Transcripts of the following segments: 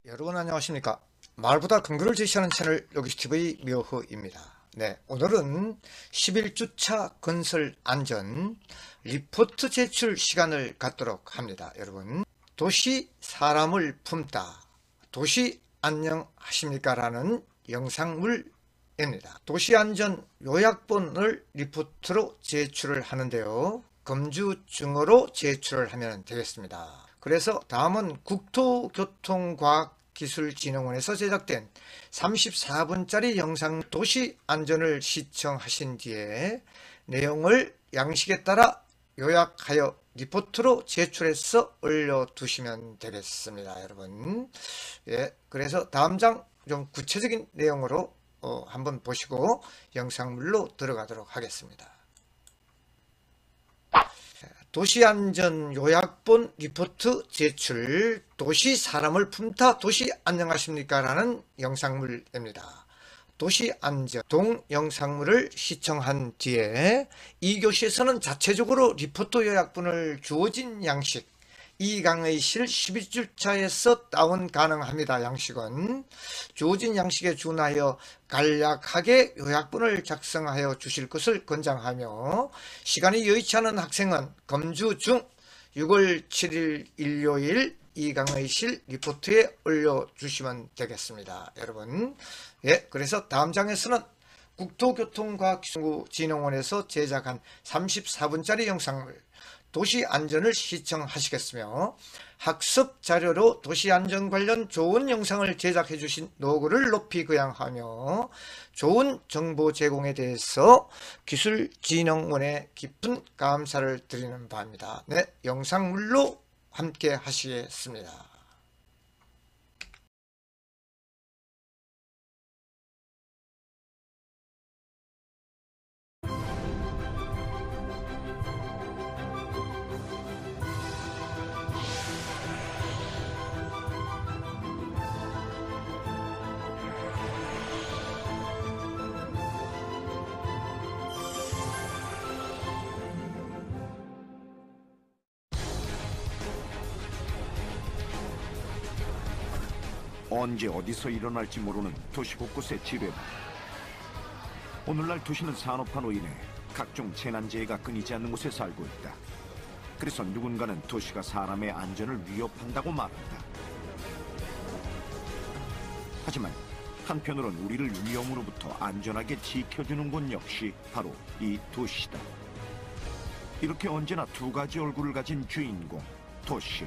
여러분 안녕하십니까. 말보다 근거를 제시하는 채널 로기스TV 묘흐입니다. 네, 오늘은 11주차 건설 안전 리포트 제출 시간을 갖도록 합니다. 여러분, 도시 사람을 품다, 도시 안녕하십니까 라는 영상물입니다. 도시안전 요약본을 리포트로 제출을 하는데요, 검주증으로 제출을 하면 되겠습니다. 그래서 다음은 국토교통과학기술진흥원에서 제작된 34분짜리 영상 도시안전을 시청하신 뒤에 내용을 양식에 따라 요약하여 리포트로 제출해서 올려두시면 되겠습니다. 여러분, 예, 그래서 다음 장 좀 구체적인 내용으로 한번 보시고 영상물로 들어가도록 하겠습니다. 도시안전 요약본 리포트 제출, 도시 사람을 품다 도시 안녕하십니까 라는 영상물입니다. 도시안전 동영상물을 시청한 뒤에 2교시에서는 자체적으로 리포트 요약본을 주어진 양식, 이 강의실 11주차에서 다운 가능합니다. 양식은 주어진 양식에 준하여 간략하게 요약본을 작성하여 주실 것을 권장하며, 시간이 여의치 않은 학생은 검주 중 6월 7일 일요일 이 강의실 리포트에 올려주시면 되겠습니다. 여러분, 예, 그래서 다음 장에서는 국토교통과학기술진흥원에서 제작한 34분짜리 영상물 도시안전을 시청하시겠으며, 학습 자료로 도시안전 관련 좋은 영상을 제작해 주신 노고를 높이 거양하며 좋은 정보 제공에 대해서 기술진흥원에 깊은 감사를 드리는 바입니다. 네, 영상물로 함께 하시겠습니다. 언제 어디서 일어날지 모르는 도시 곳곳의 지뢰. 오늘날 도시는 산업화로 인해 각종 재난재해가 끊이지 않는 곳에 살고 있다. 그래서 누군가는 도시가 사람의 안전을 위협한다고 말한다. 하지만 한편으론 우리를 위험으로부터 안전하게 지켜주는 곳 역시 바로 이 도시다. 이렇게 언제나 두 가지 얼굴을 가진 주인공, 도시.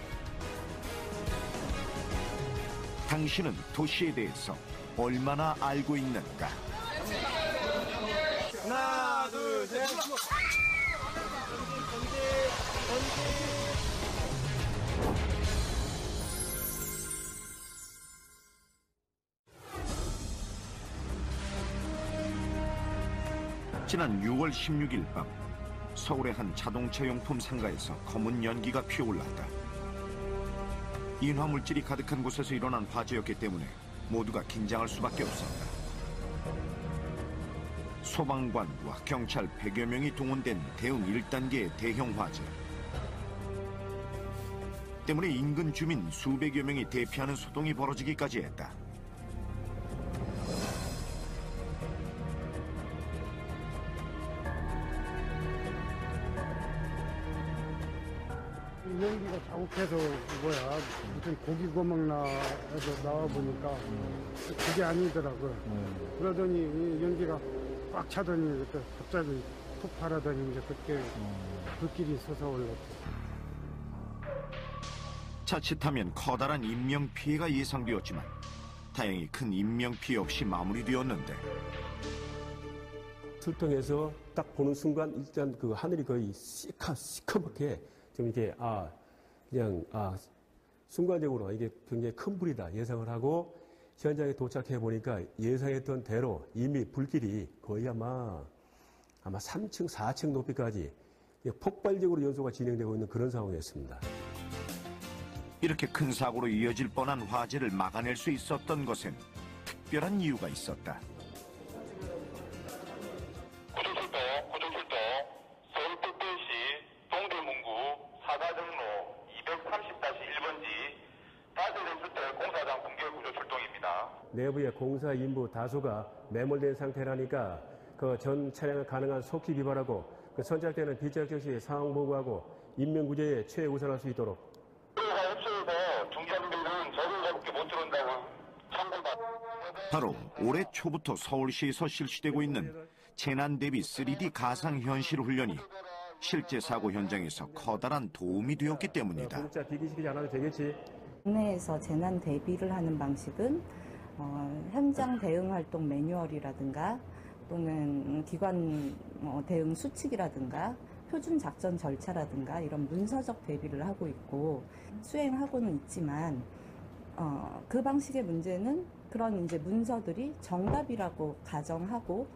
당신은 도시에 대해서 얼마나 알고 있는가? 하나, 둘, 셋. 지난 6월 16일 밤 서울의 한 자동차 용품 상가에서 검은 연기가 피어올랐다. 인화물질이 가득한 곳에서 일어난 화재였기 때문에 모두가 긴장할 수밖에 없었다. 소방관과 경찰 100여 명이 동원된 대응 1단계의 대형 화재 때문에 인근 주민 수백여 명이 대피하는 소동이 벌어지기까지 했다. 연기가 자욱해서 무슨 고기 구멍 나와 보니까 그게 아니더라고요. 그러더니 이 연기가 꽉 차더니 그때 갑자기 폭발하더니 이제 그때 불길이 솟아올랐죠. 자칫하면 커다란 인명피해가 예상되었지만 다행히 큰 인명피해 없이 마무리되었는데, 출동해서 딱 보는 순간 일단 그 하늘이 거의 시커멓게 좀 이렇게 순간적으로 이게 굉장히 큰 불이다 예상을 하고 현장에 도착해 보니까 예상했던 대로 이미 불길이 거의 아마 3층, 4층 높이까지 폭발적으로 연소가 진행되고 있는 그런 상황이었습니다. 이렇게 큰 사고로 이어질 뻔한 화재를 막아낼 수 있었던 것엔 특별한 이유가 있었다. 고정출동. 서울 특별시 동대문구 사사정로 230-1번지 다세대 주택 공사장 붕괴 내부에 공사 인부 다수가 매몰된 상태라니까 그 전 차량을 가능한 속히 비발하고 그 선착되는 비적 즉시 상황 보고하고 인명구제에 최우선할 수 있도록. 사업소에서 중장비는 저승사밖에 못 들어온다고 참고받. 바로 올해 초부터 서울시에서 실시되고 있는 재난 대비 3D 가상현실 훈련이 실제 사고 현장에서 커다란 도움이 되었기 때문이다. 공짜 비기시키지 않아도 되겠지. 국내에서 재난 대비를 하는 방식은 현장 대응 활동 매뉴얼이라든가 또는 기관 대응 수칙이라든가 표준 작전 절차라든가 이런 문서적 대비를 하고 있고 수행하고는 있지만 그 방식의 문제는 그런 이제 문서들이 정답이라고 가정하고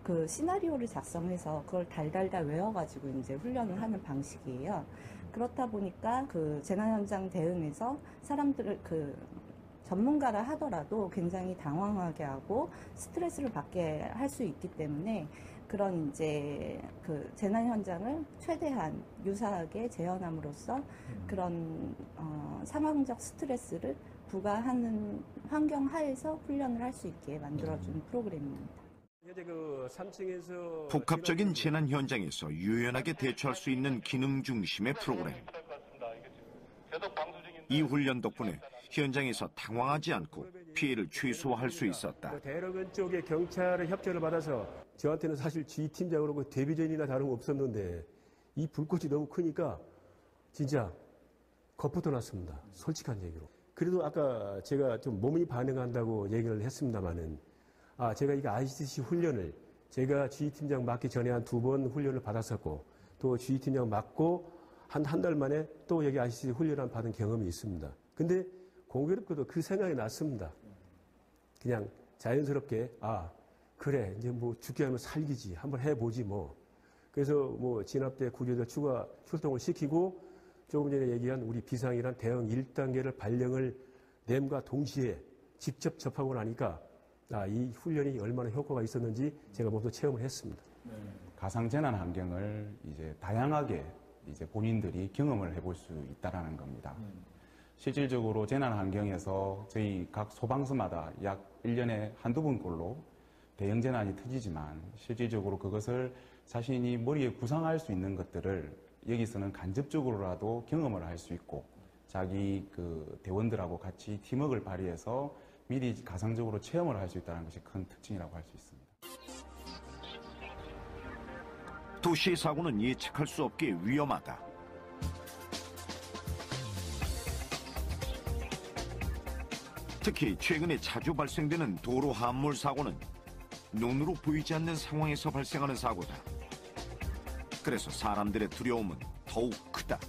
그 시나리오를 작성해서 그걸 달달달 외워가지고 이제 훈련을 하는 방식이에요. 그렇다 보니까 그 재난 현장 대응에서 사람들을 그 전문가라 하더라도 굉장히 당황하게 하고 스트레스를 받게 할 수 있기 때문에 그런 이제 그 재난 현장을 최대한 유사하게 재현함으로써 그런 상황적 스트레스를 부과하는 환경 하에서 훈련을 할 수 있게 만들어주는 프로그램입니다. 현재 그 3층에서 복합적인 재난 현장에서 유연하게 대처할 수 있는 기능 중심의 프로그램. 이 훈련 덕분에 현장에서 당황하지 않고 피해를 최소화할 수 있었다. 대로변 쪽에 경찰의 협조를 받아서 저한테는 사실 지휘팀장으로 그 데뷔전이나 다름없었는데 이 불꽃이 너무 크니까 진짜 겁부터 났습니다. 솔직한 얘기로. 그래도 아까 제가 좀 몸이 반응한다고 얘기를 했습니다마는 제가 이거 ICC 훈련을 제가 지휘팀장 맡기 전에 한 2번 훈련을 받았었고 또 지휘팀장 맡고 한 달 만에 또 여기 ICC 훈련을 받은 경험이 있습니다. 근데 공교롭게도 그 생각이 났습니다. 그냥 자연스럽게 그래 이제 뭐 죽게 하면 살기지 한번 해보지 뭐. 그래서 뭐 진압대 구조대 추가 출동을 시키고 조금 전에 얘기한 우리 비상이란 대응 1단계를 발령을 냄과 동시에 직접 접하고 나니까 이 훈련이 얼마나 효과가 있었는지 제가 모두 체험을 했습니다. 가상 재난 환경을 이제 다양하게 이제 본인들이 경험을 해볼 수 있다라는 겁니다. 실질적으로 재난 환경에서 저희 각 소방서마다 약 1년에 한두 번꼴로 대형 재난이 터지지만 실질적으로 그것을 자신이 머리에 구상할 수 있는 것들을 여기서는 간접적으로라도 경험을 할 수 있고 자기 그 대원들하고 같이 팀워크를 발휘해서 미리 가상적으로 체험을 할 수 있다는 것이 큰 특징이라고 할 수 있습니다. 도시의 사고는 예측할 수 없게 위험하다. 특히 최근에 자주 발생되는 도로 함몰 사고는 눈으로 보이지 않는 상황에서 발생하는 사고다. 그래서 사람들의 두려움은 더욱 크다.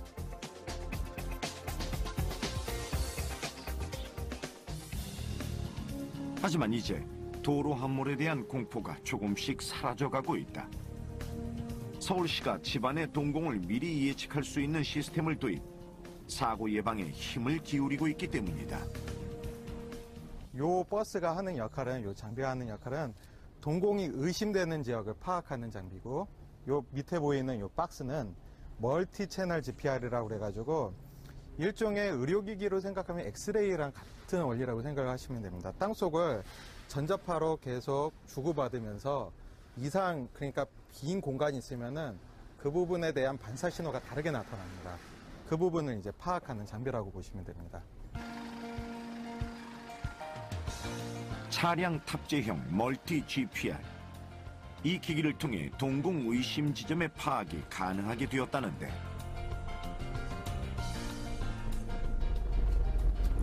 하지만 이제 도로 함몰에 대한 공포가 조금씩 사라져가고 있다. 서울시가 집안의 동공을 미리 예측할 수 있는 시스템을 도입, 사고 예방에 힘을 기울이고 있기 때문이다. 요 버스가 하는 역할은, 요 장비가 하는 역할은 동공이 의심되는 지역을 파악하는 장비고, 요 밑에 보이는 요 박스는 멀티 채널 GPR이라고 그래가지고 일종의 의료기기로 생각하면 엑스레이랑 같은 원리라고 생각을 하시면 됩니다. 땅속을 전자파로 계속 주고받으면서 이상, 그러니까 빈 공간이 있으면은 그 부분에 대한 반사 신호가 다르게 나타납니다. 그 부분을 이제 파악하는 장비라고 보시면 됩니다. 차량 탑재형 멀티 GPR. 이 기기를 통해 동공 의심 지점의 파악이 가능하게 되었다는데.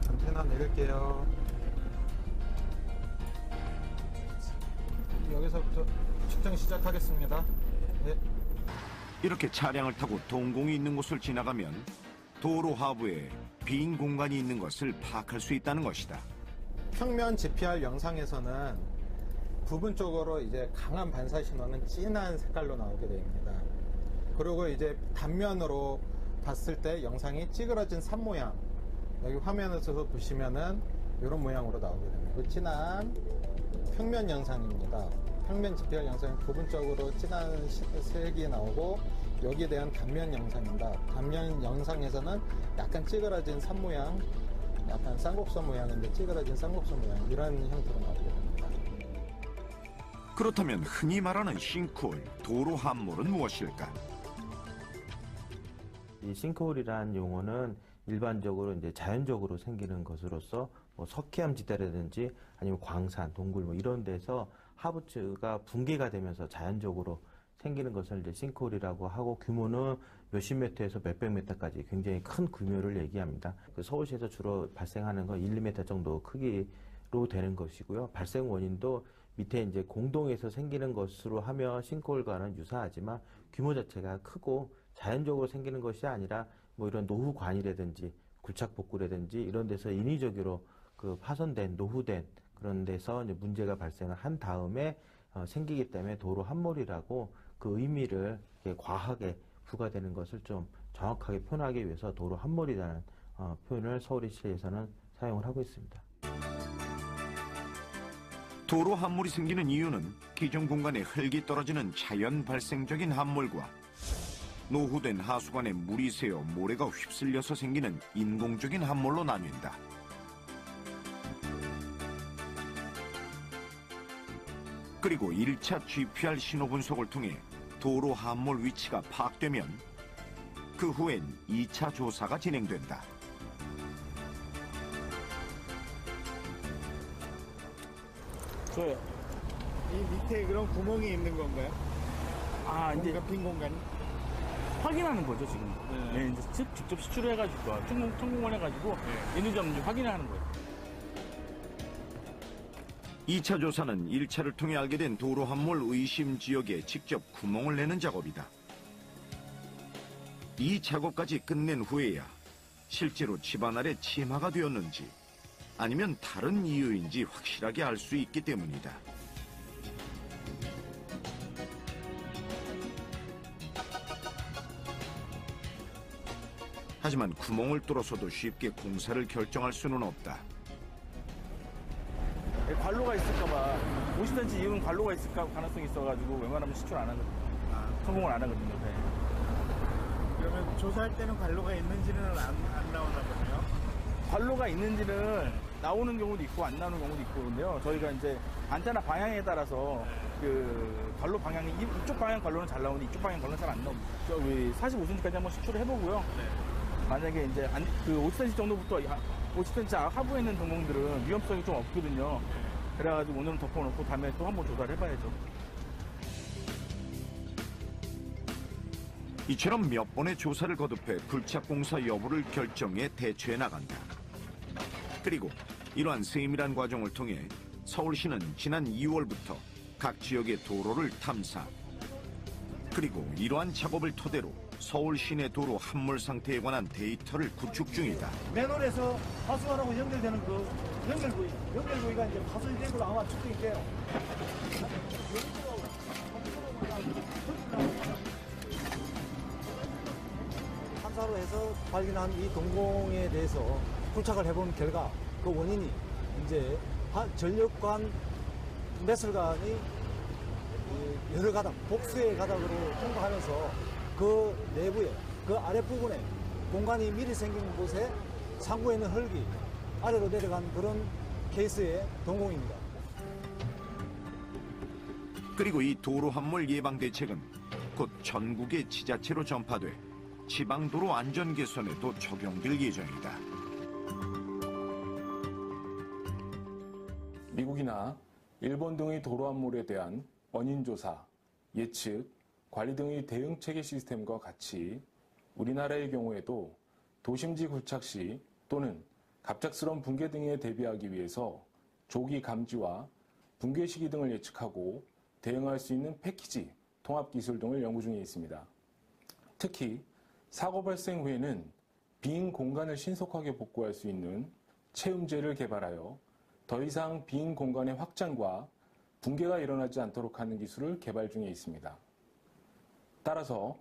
안테나 내릴게요. 여기서부터 측정 시작하겠습니다. 네. 이렇게 차량을 타고 동공이 있는 곳을 지나가면 도로 하부에 빈 공간이 있는 것을 파악할 수 있다는 것이다. 평면 GPR 영상에서는 부분적으로 이제 강한 반사 신호는 진한 색깔로 나오게 됩니다. 그리고 이제 단면으로 봤을 때 영상이 찌그러진 산 모양, 여기 화면에서 보시면은 이런 모양으로 나오게 됩니다. 진한 평면 영상입니다. 평면 GPR 영상이 부분적으로 진한 색이 나오고 여기에 대한 단면 영상입니다. 단면 영상에서는 약간 찌그러진 산 모양, 약간 쌍곡선 모양인데 찌그러진 쌍곡선 모양 이런 형태로 나오게 됩니다. 그렇다면 흔히 말하는 싱크홀, 도로 함몰은 무엇일까? 이 싱크홀이라는 용어는 일반적으로 이제 자연적으로 생기는 것으로서 뭐 석회암 지대라든지 아니면 광산, 동굴 뭐 이런 데서 하부츠가 붕괴가 되면서 자연적으로 생기는 것을 이제 싱크홀이라고 하고, 규모는 몇십 미터에서 몇백 미터까지 굉장히 큰 규모를 얘기합니다. 그 서울시에서 주로 발생하는 건 1, 2m 정도 크기로 되는 것이고요. 발생 원인도 밑에 이제 공동에서 생기는 것으로 하면 싱크홀과는 유사하지만 규모 자체가 크고 자연적으로 생기는 것이 아니라 뭐 이런 노후관이라든지 굴착복구라든지 이런 데서 인위적으로 그 파손된, 노후된 그런 데서 이제 문제가 발생을 한 다음에 생기기 때문에 도로 함몰이라고 그 의미를 이렇게 과하게 부과되는 것을 좀 정확하게 표현하기 위해서 도로 함몰이라는 표현을 서울시에서는 사용을 하고 있습니다. 도로 함몰이 생기는 이유는 기존 공간에 흙이 떨어지는 자연 발생적인 함몰과 노후된 하수관에 물이 새어 모래가 휩쓸려서 생기는 인공적인 함몰로 나뉜다. 그리고 1차 GPR 신호 분석을 통해 도로 함몰 위치가 파악되면 그 후엔 2차 조사가 진행된다. 저요. 이 밑에 그런 구멍이 있는 건가요? 아, 이제 빈 공간이? 확인하는 거죠, 지금. 네, 이제 직접 수출을 해가지고, 통공을 해가지고, 인위점 확인하는 거예요. 2차 조사는 1차를 통해 알게 된 도로 함몰 의심 지역에 직접 구멍을 내는 작업이다. 이 작업까지 끝낸 후에야 실제로 집안 아래 침하가 되었는지 아니면 다른 이유인지 확실하게 알 수 있기 때문이다. 하지만 구멍을 뚫어서도 쉽게 공사를 결정할 수는 없다. 관로가 있을까봐, 50cm 이후는 관로가 있을까 가능성이 있어가지고, 웬만하면 시출 안 하거든요. 성공을 안 하거든요. 네. 그러면 조사할 때는 관로가 있는지는 안 나오나 보네요. 관로가 있는지는 나오는 경우도 있고, 안 나오는 경우도 있고, 그런데요. 저희가 이제 안테나 방향에 따라서 그 관로 방향이, 이쪽 방향 관로는 잘 나오는데 이쪽 방향 관로는 잘 안 나옵니다. 저기 45cm까지 한번 시출을 해보고요. 만약에 이제 그 50cm 정도부터 50cm 하부에 있는 동공들은 위험성이 좀 없거든요. 그래가지고 오늘은 덮어놓고 다음에 또 한번 조사를 해봐야죠. 이처럼 몇 번의 조사를 거듭해 굴착공사 여부를 결정해 대처해 나간다. 그리고 이러한 세밀한 과정을 통해 서울시는 지난 2월부터 각 지역의 도로를 탐사, 그리고 이러한 작업을 토대로 서울 시내 도로 함몰 상태에 관한 데이터를 구축 중이다. 맨홀에서 하수관하고 연결되는 그 연결부위가 이제 파손이 된 걸로 아마 추정이 돼요. 탐사로 해서 발견한 이 동공에 대해서 굴착을 해본 결과 그 원인이 이제 전력관 매설관이 여러 가닥, 복수의 가닥으로 통과하면서 그 내부에, 그 아랫부분에 공간이 미리 생긴 곳에 상부에 있는 흙이 아래로 내려간 그런 케이스의 동공입니다. 그리고 이 도로 함몰 예방 대책은 곧 전국의 지자체로 전파돼 지방도로 안전 개선에도 적용될 예정이다. 미국이나 일본 등의 도로 함몰에 대한 원인 조사, 예측, 관리 등의 대응 체계 시스템과 같이 우리나라의 경우에도 도심지 굴착 시 또는 갑작스러운 붕괴 등에 대비하기 위해서 조기 감지와 붕괴 시기 등을 예측하고 대응할 수 있는 패키지, 통합 기술 등을 연구 중에 있습니다. 특히 사고 발생 후에는 빈 공간을 신속하게 복구할 수 있는 체음제를 개발하여 더 이상 빈 공간의 확장과 붕괴가 일어나지 않도록 하는 기술을 개발 중에 있습니다. 따라서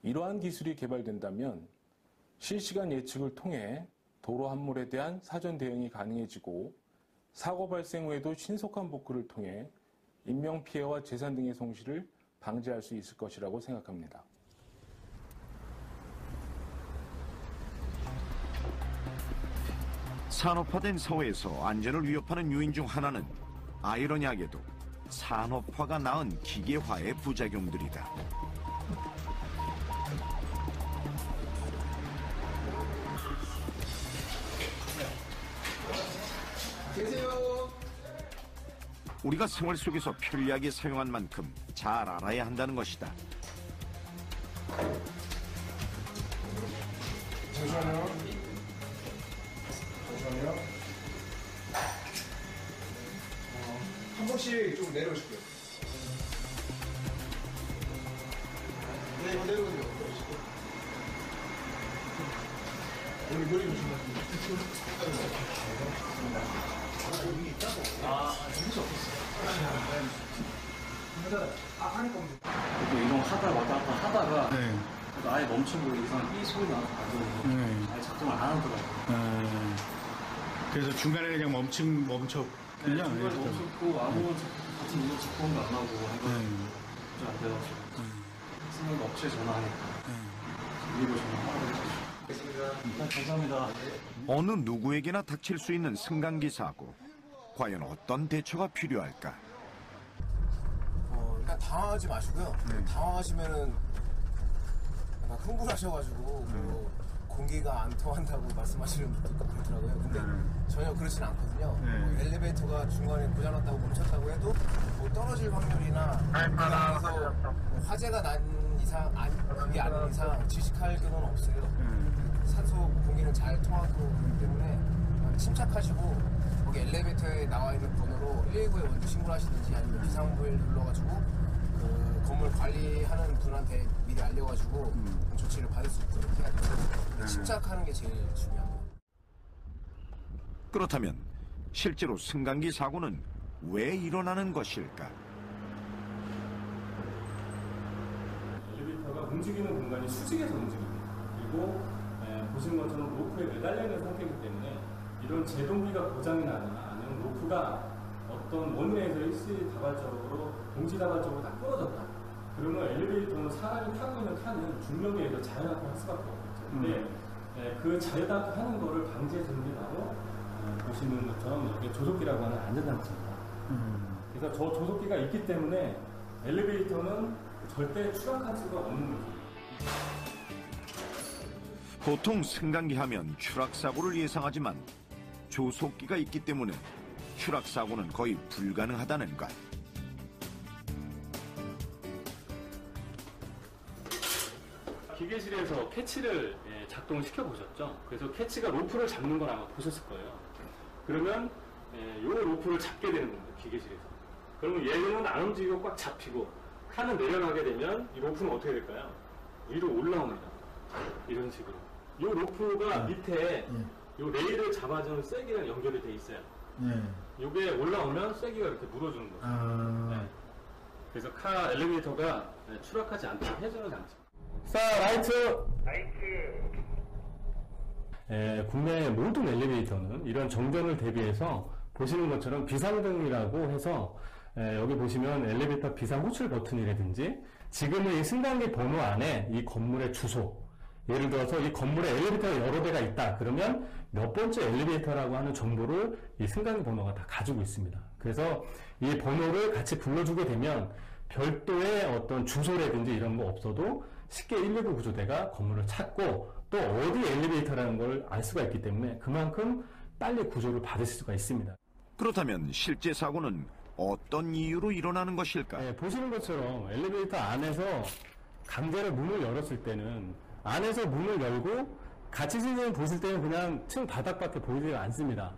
이러한 기술이 개발된다면 실시간 예측을 통해 도로 함몰에 대한 사전 대응이 가능해지고 사고 발생 후에도 신속한 복구를 통해 인명피해와 재산 등의 손실을 방지할 수 있을 것이라고 생각합니다. 산업화된 사회에서 안전을 위협하는 요인 중 하나는 아이러니하게도 산업화가 낳은 기계화의 부작용들이다. 우리가 생활 속에서 편리하게 사용한 만큼 잘 알아야 한다는 것이다. 잠시만요. 한 번씩 좀 내려오실게요. 네, 이거 내려오세요. 여기 머리 조심하세요. 여기 있다고? 여기서 없었어요. 하니까 이동 왔다 갔다 하다가 아예 멈추고 이상 이 소리 나서 가지고 아예 작동을 안 하더라고요. 그래서 중간에 그냥 멈췄군요. 중간에 멈췄고 아무 같은 이동 작동도 안 하고 안 돼가지고 생각 업체 전화하니까 미리로 전화하라고 해주시고 감사합니다. 어느 누구에게나 닥칠 수 있는 승강기 사고. 과연 어떤 대처가 필요할까? 일단 당황하지 마시고요. 당황하시면은 막 흥분하셔가지고 뭐 공기가 안 통한다고 말씀하시는 분도 있고 그렇더라고요. 근데 전혀 그렇진 않거든요. 뭐 엘리베이터가 중간에 고장났다고 멈췄다고 해도 뭐 떨어질 확률이나 그래서 뭐 화재가 난 이상 그게 아닌 이상 질식할 경우는 없어요. 산소 공기는 잘 통하고 그렇기 때문에 침착하시고 거기 엘리베이터에 나와 있는 번호로 119에 먼저 신고를 하시든지 아니면 비상벨 눌러가지고 그 건물 관리하는 분한테 미리 알려가지고 조치를 받을 수 있도록 해야 돼요. 침착하는 게 제일 중요합니다. 그렇다면 실제로 승강기 사고는 왜 일어나는 것일까? 엘리베이터가 움직이는 공간이 수직에서 움직입니다. 그리고 보시는 것처럼 로프에 매달려 있는 상태이기 때문에 이런 제동기가 고장이 나거나 아니면 로프가 어떤 원웨이에서 일시다발적으로 동시다발적으로 다 끊어졌다. 그러면 엘리베이터는 사람이 타고 있는 칸은 중력에 의해서 자연낙하할 수밖에 없겠죠. 근데 그 자연낙하하는 거를 방지해주는 게 바로 보시는 것처럼 이게 조속기라고 하는 안전장치입니다. 그래서 저 조속기가 있기 때문에 엘리베이터는 절대 추락할 수가 없는 거죠. 보통 승강기 하면 추락사고를 예상하지만 조속기가 있기 때문에 추락사고는 거의 불가능하다는 것. 기계실에서 캐치를 작동시켜 보셨죠? 그래서 캐치가 로프를 잡는 걸 아마 보셨을 거예요. 그러면 이 로프를 잡게 되는 겁니다. 기계실에서. 그러면 얘는 안 움직이고 꽉 잡히고 칸을 내려가게 되면 이 로프는 어떻게 될까요? 위로 올라옵니다. 이런 식으로. 이 로프가 밑에 이 레일을 잡아주는 쐐기랑 연결이 돼 있어요. 이게 올라오면 쐐기가 이렇게 물어주는 거죠. 그래서 엘리베이터가 추락하지 않도록 해주는 장치. 자, 라이트! 국내 모든 엘리베이터는 이런 정전을 대비해서 보시는 것처럼 비상등이라고 해서 여기 보시면 엘리베이터 비상 호출 버튼이라든지 지금은 이 승강기 번호 안에 이 건물의 주소, 예를 들어서 이 건물에 엘리베이터가 여러 대가 있다. 그러면 몇 번째 엘리베이터라고 하는 정보를 이 승강기 번호가 다 가지고 있습니다. 그래서 이 번호를 같이 불러주게 되면 별도의 어떤 주소라든지 이런 거 없어도 쉽게 119 구조대가 건물을 찾고 또 어디 엘리베이터라는 걸 알 수가 있기 때문에 그만큼 빨리 구조를 받으실 수가 있습니다. 그렇다면 실제 사고는 어떤 이유로 일어나는 것일까? 보시는 것처럼 엘리베이터 안에서 강제로 문을 열었을 때는 안에서 문을 열고 같이 진행을 보실 때는 그냥 층 바닥밖에 보이지가 않습니다.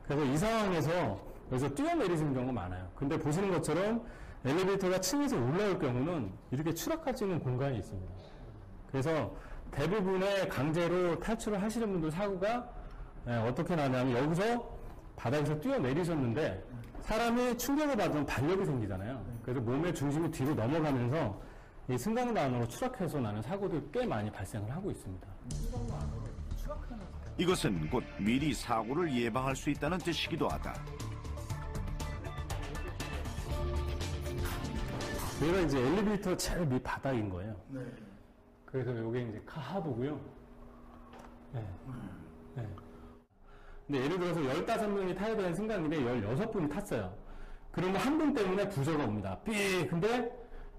그래서 이 상황에서 여기서 뛰어내리시는 경우가 많아요. 근데 보시는 것처럼 엘리베이터가 층에서 올라올 경우는 이렇게 추락할 수 있는 공간이 있습니다. 그래서 대부분의 강제로 탈출을 하시는 분들 사고가 어떻게 나냐면 여기서 바닥에서 뛰어내리셨는데 사람이 충격을 받으면 반력이 생기잖아요. 그래서 몸의 중심이 뒤로 넘어가면서 이 승강단으로 추락해서 나는 사고들이 꽤 많이 발생을 하고 있습니다. 이것은 곧 미리 사고를 예방할 수 있다는 뜻이기도 하다. 여기가 이제 엘리베이터 제일 밑 바닥인 거예요. 그래서 이게 이제 하부고요. 근데 예를 들어서 15명이 타야 되는 승강길에 16분이 탔어요. 그러면 한 분 때문에 부서가 옵니다. 삐! 근데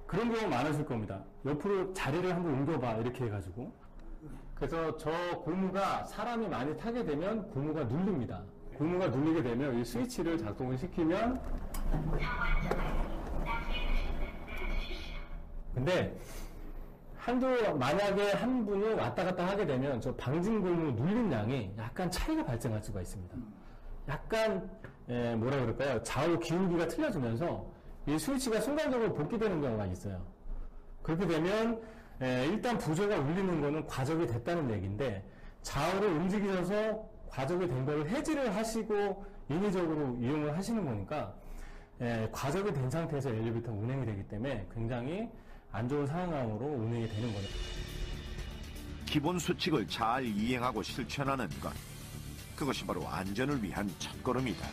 그런 경우 많으실 겁니다. 옆으로 자리를 한번 옮겨봐. 이렇게 해가지고. 그래서 저 고무가 사람이 많이 타게 되면 고무가 눌립니다. 고무가 눌리게 되면 이 스위치를 작동을 시키면 근데 만약에 한 분을 왔다 갔다 하게 되면 저 방진 고무 눌린 양이 약간 차이가 발생할 수가 있습니다. 약간 뭐라 그럴까요? 좌우 기울기가 틀려지면서 이 스위치가 순간적으로 복귀되는 경우가 있어요. 그렇게 되면 일단 부조가 울리는 거는 과적이 됐다는 얘기인데 좌우로 움직이셔서 과적이 된 걸 해지를 하시고 인위적으로 이용을 하시는 거니까 과적이 된 상태에서 엘리베이터가 운행이 되기 때문에 굉장히 안 좋은 상황으로 운행이 되는 거죠. 기본 수칙을 잘 이행하고 실천하는 것, 그것이 바로 안전을 위한 첫걸음이다.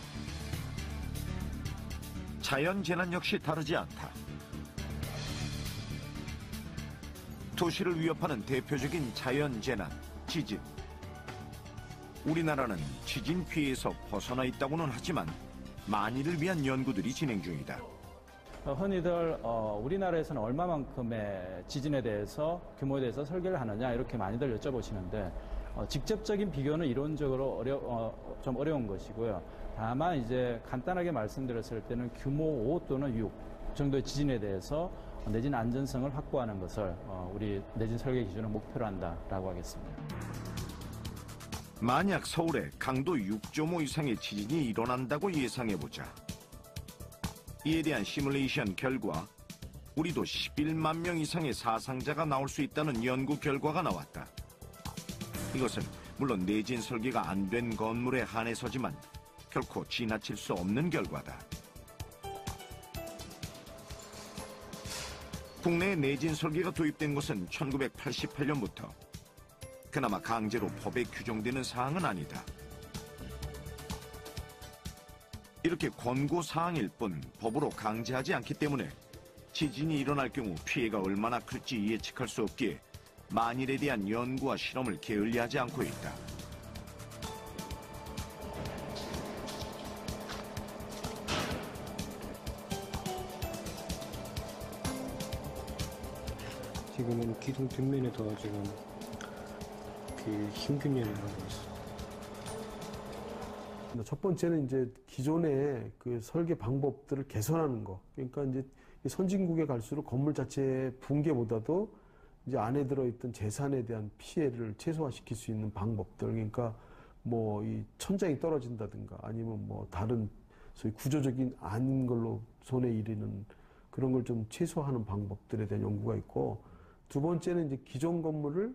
자연재난 역시 다르지 않다. 도시를 위협하는 대표적인 자연재난, 지진. 우리나라는 지진 피해에서 벗어나 있다고는 하지만 만일을 위한 연구들이 진행 중이다. 흔히들 우리나라에서는 얼마만큼의 지진에 대해서 규모에 대해서 설계를 하느냐 이렇게 많이들 여쭤보시는데 직접적인 비교는 이론적으로 좀 어려운 것이고요. 다만 이제 간단하게 말씀드렸을 때는 규모 5 또는 6 정도의 지진에 대해서 내진 안전성을 확보하는 것을 우리 내진 설계 기준을 목표로 한다라고 하겠습니다. 만약 서울에 강도 6.5 이상의 지진이 일어난다고 예상해보자. 이에 대한 시뮬레이션 결과 우리도 11만 명 이상의 사상자가 나올 수 있다는 연구 결과가 나왔다. 이것은 물론 내진 설계가 안 된 건물에 한해서지만 결코 지나칠 수 없는 결과다. 국내에 내진 설계가 도입된 것은 1988년부터. 그나마 강제로 법에 규정되는 사항은 아니다. 이렇게 권고 사항일 뿐 법으로 강제하지 않기 때문에 지진이 일어날 경우 피해가 얼마나 클지 예측할 수 없기에 만일에 대한 연구와 실험을 게을리하지 않고 있다. 지금은 기둥 뒷면에서 지금 그 힘균열이 나고 있어. 첫 번째는 이제 기존의 그 설계 방법들을 개선하는 거. 그러니까 이제 선진국에 갈수록 건물 자체의 붕괴보다도 이제 안에 들어있던 재산에 대한 피해를 최소화시킬 수 있는 방법들. 그러니까 뭐 이 천장이 떨어진다든가 아니면 뭐 다른 소위 구조적인 아닌 걸로 손에 이르는 그런 걸 좀 최소화하는 방법들에 대한 연구가 있고, 두 번째는 이제 기존 건물을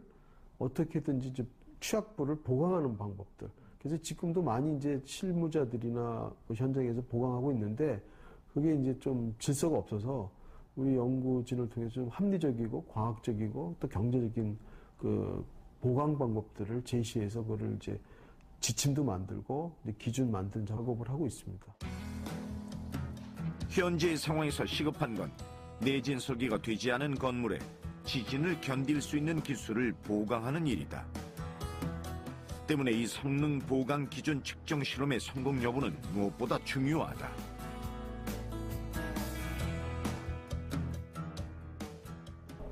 어떻게든지 이제 취약부를 보강하는 방법들. 그래서 지금도 많이 이제 실무자들이나 현장에서 보강하고 있는데 그게 이제 좀 질서가 없어서 우리 연구진을 통해서 좀 합리적이고 과학적이고 또 경제적인 그 보강 방법들을 제시해서 그거를 이제 지침도 만들고 이제 기준 만드는 작업을 하고 있습니다. 현재의 상황에서 시급한 건 내진 설계가 되지 않은 건물에 지진을 견딜 수 있는 기술을 보강하는 일이다. 때문에 이 성능 보강 기준 측정 실험의 성공 여부는 무엇보다 중요하다.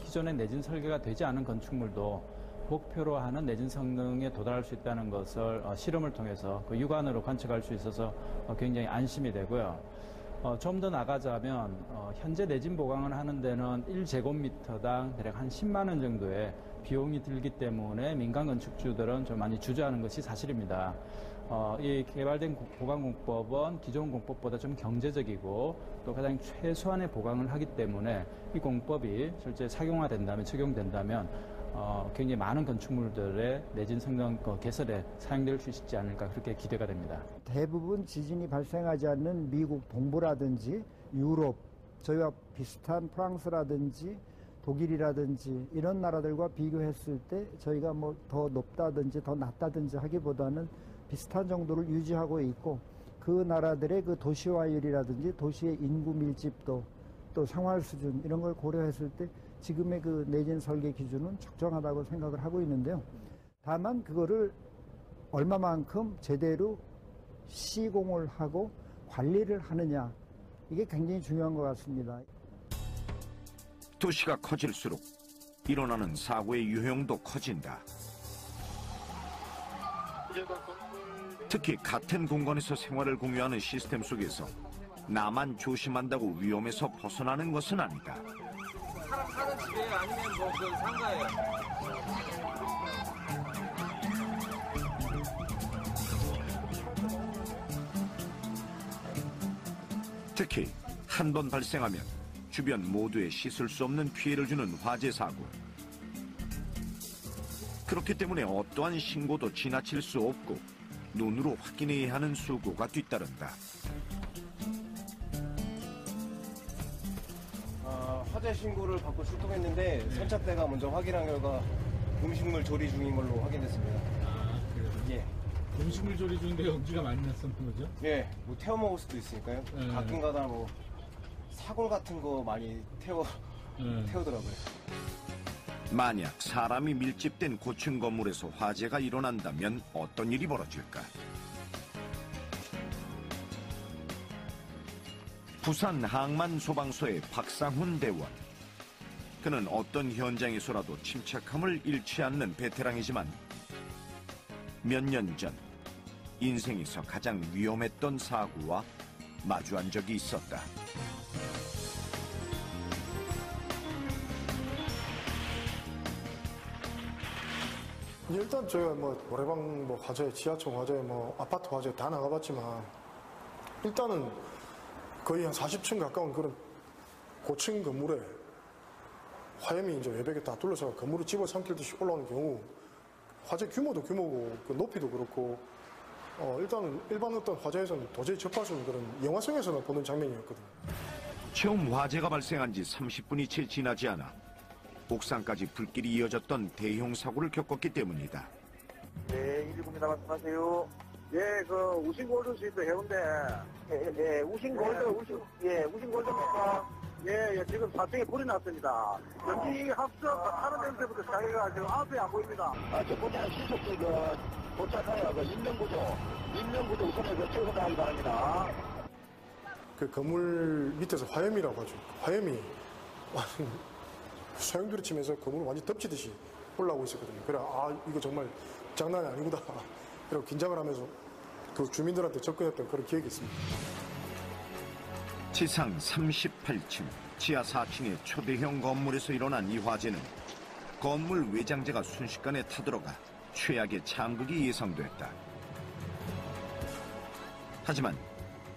기존의 내진 설계가 되지 않은 건축물도 목표로 하는 내진 성능에 도달할 수 있다는 것을 실험을 통해서 그 육안으로 관측할 수 있어서 굉장히 안심이 되고요. 좀 더 나가자면 현재 내진 보강을 하는 데는 1제곱미터당 대략 한 10만 원 정도의 비용이 들기 때문에 민간 건축주들은 좀 많이 주저하는 것이 사실입니다. 이 개발된 보강공법은 기존 공법보다 좀 경제적이고 또 가장 최소한의 보강을 하기 때문에 이 공법이 실제 착용화된다면, 적용된다면 굉장히 많은 건축물들의 내진 성능 개선에 사용될 수 있지 않을까 그렇게 기대가 됩니다. 대부분 지진이 발생하지 않는 미국 동부라든지 유럽, 저희와 비슷한 프랑스라든지 독일이라든지 이런 나라들과 비교했을 때 저희가 뭐 더 높다든지 더 낮다든지 하기보다는 비슷한 정도를 유지하고 있고, 그 나라들의 그 도시화율이라든지 도시의 인구 밀집도 또 생활 수준 이런 걸 고려했을 때 지금의 그 내진 설계 기준은 적정하다고 생각을 하고 있는데요. 다만 그거를 얼마만큼 제대로 시공을 하고 관리를 하느냐, 이게 굉장히 중요한 것 같습니다. 도시가 커질수록 일어나는 사고의 유형도 커진다. 특히 같은 공간에서 생활을 공유하는 시스템 속에서 나만 조심한다고 위험에서 벗어나는 것은 아니다. 사람 사는 집이에요? 아니면 뭐 그 상가예요? 특히 한 번 발생하면 주변 모두에 씻을 수 없는 피해를 주는 화재 사고. 그렇기 때문에 어떠한 신고도 지나칠 수 없고 눈으로 확인해야 하는 수고가 뒤따른다. 화재 신고를 받고 출동했는데 선착대가 먼저 확인한 결과 음식물 조리 중인 걸로 확인됐습니다. 아, 그래요? 예. 음식물 조리 중인데 연기가 많이 났었는 거죠? 예, 뭐 태워 먹을 수도 있으니까요. 가끔가다 뭐 사골 같은 거 많이 태우더라고요. 만약 사람이 밀집된 고층 건물에서 화재가 일어난다면 어떤 일이 벌어질까? 부산 항만소방서의 박상훈 대원. 그는 어떤 현장에서라도 침착함을 잃지 않는 베테랑이지만 몇 년 전 인생에서 가장 위험했던 사고와 마주한 적이 있었다. 일단 저희가 뭐 노래방 뭐 화재, 지하철 화재, 뭐 아파트 화재 다 나가봤지만 일단은 거의 한 40층 가까운 그런 고층 건물에 화염이 이제 외벽에 다 둘러서 건물을 집어삼킬듯이 올라오는 경우 화재 규모도 규모고 그 높이도 그렇고 일단은 일반 어떤 화재에서는 도저히 접할 수 없는 그런 영화성에서만 보는 장면이었거든요. 처음 화재가 발생한 지 30분이 채 지나지 않아 옥상까지 불길이 이어졌던 대형 사고를 겪었기 때문이다. 네, 119입니다. 말씀하세요. 예, 그 우신골드 스위트 해운대. 예, 우신골드, 우신골드입니까? 예, 지금 4층에 불이 났습니다. 연기 합석 하는 냄새부터 시작해가 지금 앞에 안 보입니다. 첫 번째 신속도 도착하여 인명구조 우선에 최소화하기 바랍니다. 그 건물 밑에서 화염이라고 하죠. 화염이 소용돌이 치면서 건물을 완전 덮치듯이 올라오고 있었거든요. 그래, 이거 정말 장난이 아니구나. 그리고 긴장을 하면서 그 주민들한테 접근했던 그런 기억이 있습니다. 지상 38층, 지하 4층의 초대형 건물에서 일어난 이 화재는 건물 외장재가 순식간에 타들어가 최악의 참극이 예상됐다. 하지만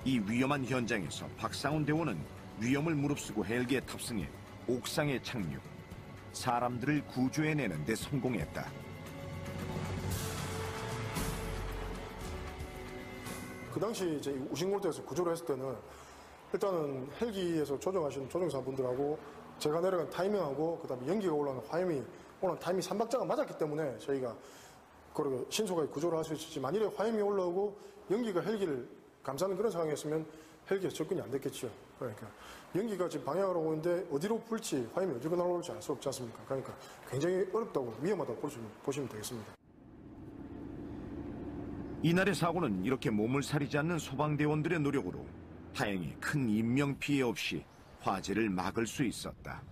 이 위험한 현장에서 박상훈 대원은 위험을 무릅쓰고 헬기에 탑승해 옥상에 착륙, 사람들을 구조해내는 데 성공했다. 그 당시 이제 우신골드에서 구조를 했을 때는 일단은 헬기에서 조종하시는 조종사분들하고 제가 내려간 타이밍하고 그다음에 연기가 올라오는 화염이 오는 타이밍 3박자가 맞았기 때문에 저희가 그렇게 신속하게 구조를 할 수 있었지, 만일에 화염이 올라오고 연기가 헬기를 감싸는 그런 상황이었으면 헬기에서 접근이 안 됐겠죠. 그러니까 연기가 지금 방향으로 오는데 어디로 불지, 화염이 어디로 날아올지 알 수 없지 않습니까? 그러니까 굉장히 어렵다고 위험하다고 보시면 되겠습니다. 이날의 사고는 이렇게 몸을 사리지 않는 소방대원들의 노력으로 다행히 큰 인명피해 없이 화재를 막을 수 있었다.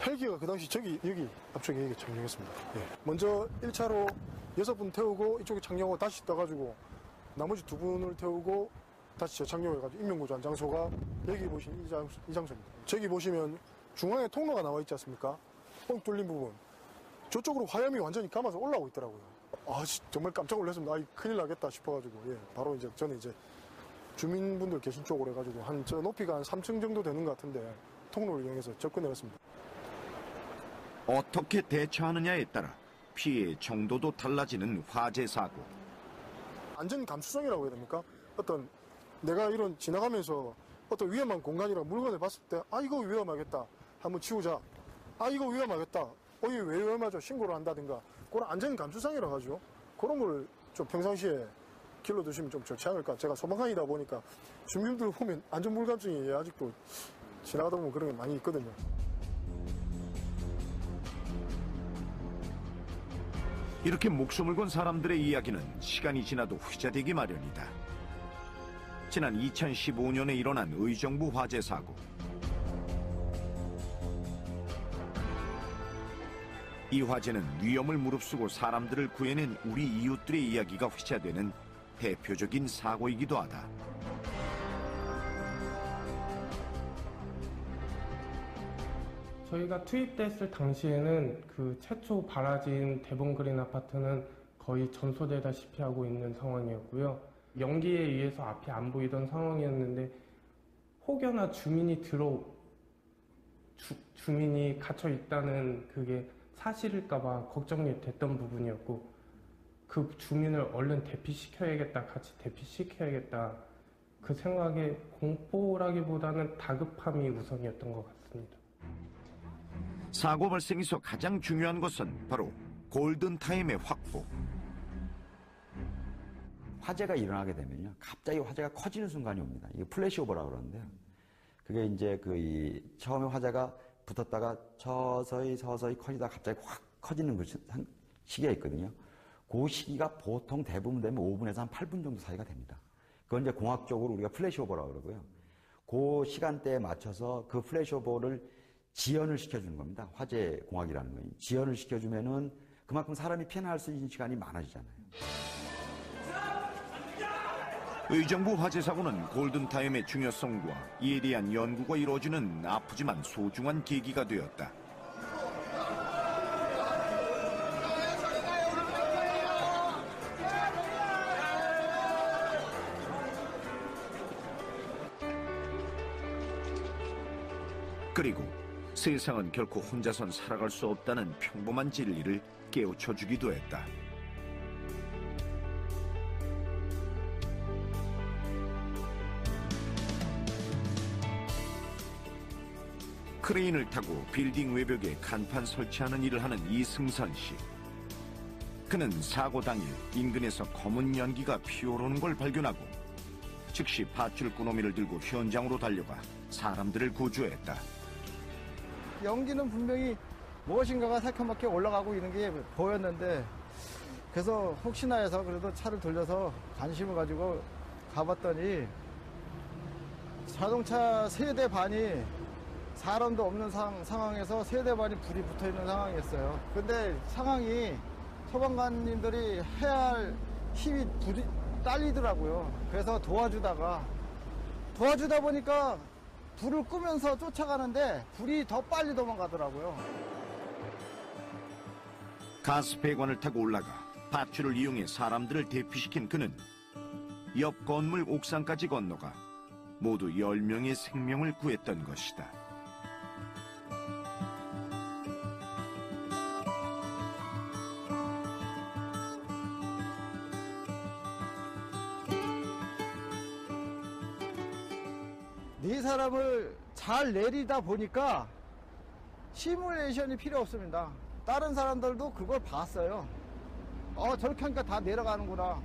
헬기가 그 당시 여기 앞쪽에 여기 착륙했습니다. 예. 먼저 1차로 6분 태우고 이쪽에 착륙하고 다시 떠가지고 나머지 2분을 태우고 다시 재착륙해가지고 인명구조한 장소가 여기 보시는 이 장소입니다. 저기 보시면 중앙에 통로가 나와 있지 않습니까? 뻥 뚫린 부분. 저쪽으로 화염이 완전히 감아서 올라오고 있더라고요. 정말 깜짝 놀랐습니다. 큰일 나겠다 싶어가지고, 예. 바로 이제 저는 이제 주민분들 계신 쪽으로 해가지고 저 높이가 한 3층 정도 되는 것 같은데 통로를 이용해서 접근해봤습니다. 어떻게 대처하느냐에 따라 피해의 정도도 달라지는 화재 사고. 안전 감수성이라고 해야 됩니까? 어떤 내가 이런 지나가면서 어떤 위험한 공간이나 물건을 봤을 때 이거 위험하겠다. 한번 치우자. 이거 위험하겠다. 이게 왜 위험하죠? 신고를 한다든가. 그런 안전 감수성이라고 하죠. 그런 걸 좀 평상시에 길러두시면 좀 좋지 않을까. 제가 소방관이다 보니까 주민들 보면 안전불감증이 아직도 지나가다 보면 그런 게 많이 있거든요. 이렇게 목숨을 건 사람들의 이야기는 시간이 지나도 회자되기 마련이다. 지난 2015년에 일어난 의정부 화재 사고. 이 화재는 위험을 무릅쓰고 사람들을 구해낸 우리 이웃들의 이야기가 회자되는 대표적인 사고이기도 하다. 저희가 투입됐을 당시에는 그 최초 발화진 대본그린 아파트는 거의 전소되다시피 하고 있는 상황이었고요. 연기에 의해서 앞이 안 보이던 상황이었는데 혹여나 주민이 갇혀 있다는 그게 사실일까봐 걱정이 됐던 부분이었고, 그 주민을 얼른 대피시켜야겠다, 같이 대피시켜야겠다, 그 생각에 공포라기보다는 다급함이 우선이었던 것 같습니다. 사고 발생에서 가장 중요한 것은 바로 골든타임의 확보. 화재가 일어나게 되면요, 갑자기 화재가 커지는 순간이 옵니다. 이게 플래시오버라고 그러는데요. 그게 이제 처음에 화재가 붙었다가 서서히 커지다가 갑자기 확 커지는 그 시기가 있거든요. 그 시기가 보통 대부분 되면 5분에서 한 8분 정도 사이가 됩니다. 그건 이제 공학적으로 우리가 플래시오버라고 그러고요. 그 시간대에 맞춰서 그 플래시오버를 지연을 시켜주는 겁니다. 화재 공학이라는 거예요. 지연을 시켜주면은 그만큼 사람이 피해날 수 있는 시간이 많아지잖아요. 의정부 화재 사고는 골든타임의 중요성과 이에 대한 연구가 이루어지는 아프지만 소중한 계기가 되었다. 그리고 세상은 결코 혼자선 살아갈 수 없다는 평범한 진리를 깨우쳐주기도 했다. 크레인을 타고 빌딩 외벽에 간판 설치하는 일을 하는 이승선 씨. 그는 사고 당일 인근에서 검은 연기가 피어오르는 걸 발견하고 즉시 밧줄 꾸러미를 들고 현장으로 달려가 사람들을 구조했다. 연기는 분명히 무엇인가가 새카맣게 올라가고 있는 게 보였는데, 그래서 혹시나 해서 그래도 차를 돌려서 관심을 가지고 가봤더니 자동차 3대 반이 사람도 없는 상황에서 3대 반이 불이 붙어 있는 상황이었어요. 근데 상황이 소방관님들이 해야 할 힘이 딸리더라고요. 그래서 도와주다 보니까 불을 끄면서 쫓아가는데 불이 더 빨리 도망가더라고요. 가스 배관을 타고 올라가 밧줄을 이용해 사람들을 대피시킨 그는 옆 건물 옥상까지 건너가 모두 10명의 생명을 구했던 것이다. 이 사람을 잘 내리다 보니까 시뮬레이션이 필요 없습니다. 다른 사람들도 그걸 봤어요. 저렇게 하니까 다 내려가는구나.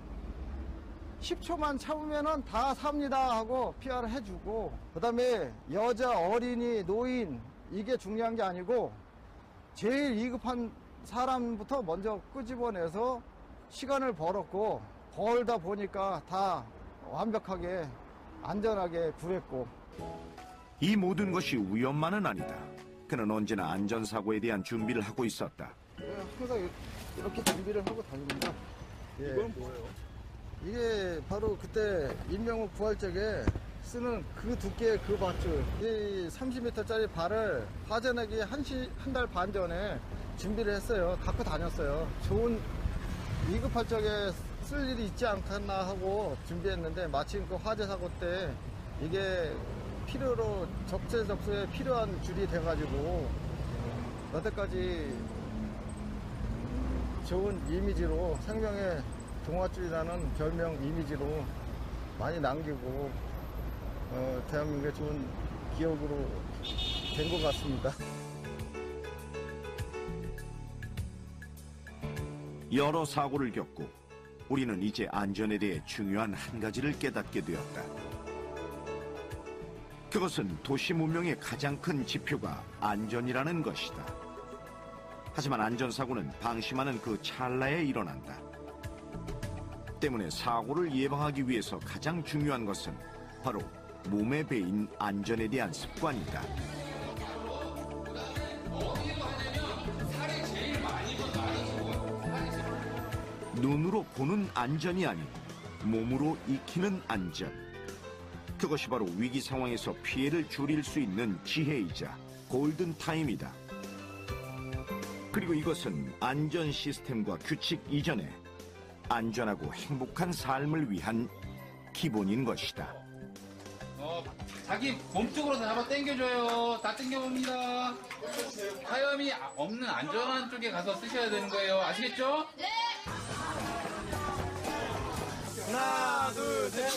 10초만 참으면 다 삽니다 하고 PR을 해주고, 그 다음에 여자, 어린이, 노인, 이게 중요한 게 아니고 제일 위급한 사람부터 먼저 끄집어내서 시간을 벌었고, 벌다 보니까 다 완벽하게 안전하게 구했고. 이 모든 것이 우연만은 아니다. 그는 언제나 안전사고에 대한 준비를 하고 있었다. 항상 이렇게 준비를 하고 다닙니다. 이건 뭐예요? 이게 바로 그때 인명을 구할 적에 쓰는 그 두께의 그 밧줄, 이 30m짜리 발을 화재나기 한 달 반 전에 준비를 했어요. 갖고 다녔어요. 좋은 위급할 적에 쓸 일이 있지 않겠나 하고 준비했는데, 마침 그 화재 사고 때 이게 필요로 적재적소에 필요한 줄이 돼가지고 여태까지 좋은 이미지로, 생명의 동화줄이라는 별명 이미지로 많이 남기고 대한민국의 좋은 기억으로 된 것 같습니다. 여러 사고를 겪고 우리는 이제 안전에 대해 중요한 한 가지를 깨닫게 되었다. 그것은 도시 문명의 가장 큰 지표가 안전이라는 것이다. 하지만 안전사고는 방심하는 그 찰나에 일어난다. 때문에 사고를 예방하기 위해서 가장 중요한 것은 바로 몸에 배인 안전에 대한 습관이다. 눈으로 보는 안전이 아닌 몸으로 익히는 안전. 그것이 바로 위기 상황에서 피해를 줄일 수 있는 지혜이자 골든타임이다. 그리고 이것은 안전 시스템과 규칙 이전에 안전하고 행복한 삶을 위한 기본인 것이다. 자기 몸쪽으로 잡아 당겨줘요. 다 당겨봅니다. 화염이 없는 안전한 쪽에 가서 쓰셔야 되는 거예요. 아시겠죠? 네. 하나, 둘, 셋.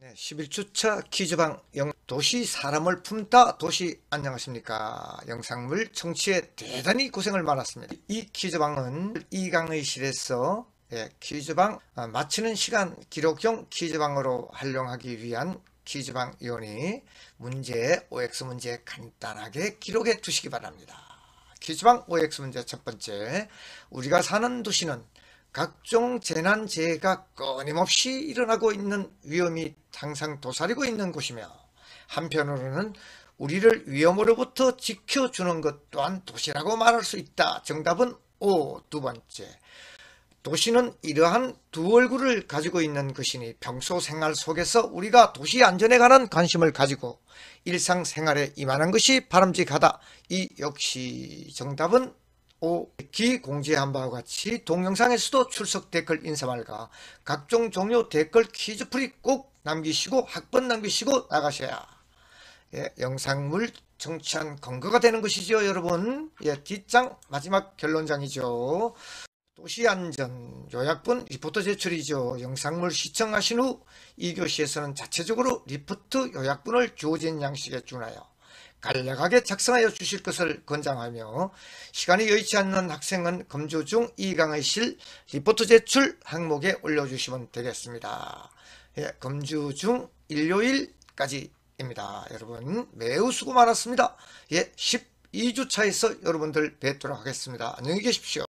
네, 11주차 퀴즈방 도시 사람을 품다 도시 안녕하십니까. 영상물 청취에 대단히 고생을 많았습니다. 이 퀴즈방은 이강의실에서 퀴즈방 마치는 시간 기록용 퀴즈방으로 활용하기 위한 퀴즈방 이온이 문제 OX 문제 간단하게 기록해 두시기 바랍니다. 퀴즈방 OX 문제 첫 번째, 우리가 사는 도시는 각종 재난재해가 끊임없이 일어나고 있는 위험이 항상 도사리고 있는 곳이며 한편으로는 우리를 위험으로부터 지켜주는 것 또한 도시라고 말할 수 있다. 정답은 O. 두 번째, 도시는 이러한 두 얼굴을 가지고 있는 것이니 평소 생활 속에서 우리가 도시 안전에 관한 관심을 가지고 일상생활에 임하는 것이 바람직하다. 이 역시 정답은 기 공지한 바와 같이 동영상에서도 출석 댓글 인사말과 각종 종류 댓글 퀴즈풀이 꼭 남기시고 학번 남기시고 나가셔야 영상물 정치한 근거가 되는 것이죠. 여러분, 뒷장 마지막 결론장이죠. 도시안전 요약본 리포트 제출이죠. 영상물 시청하신 후 2교시에서는 자체적으로 리포트 요약본을 주어진 양식에 준하여 간략하게 작성하여 주실 것을 권장하며 시간이 여의치 않는 학생은 검주 중 이강의실 리포트 제출 항목에 올려주시면 되겠습니다. 검주 중 일요일까지입니다. 여러분 매우 수고 많았습니다. 12주차에서 여러분들 뵙도록 하겠습니다. 안녕히 계십시오.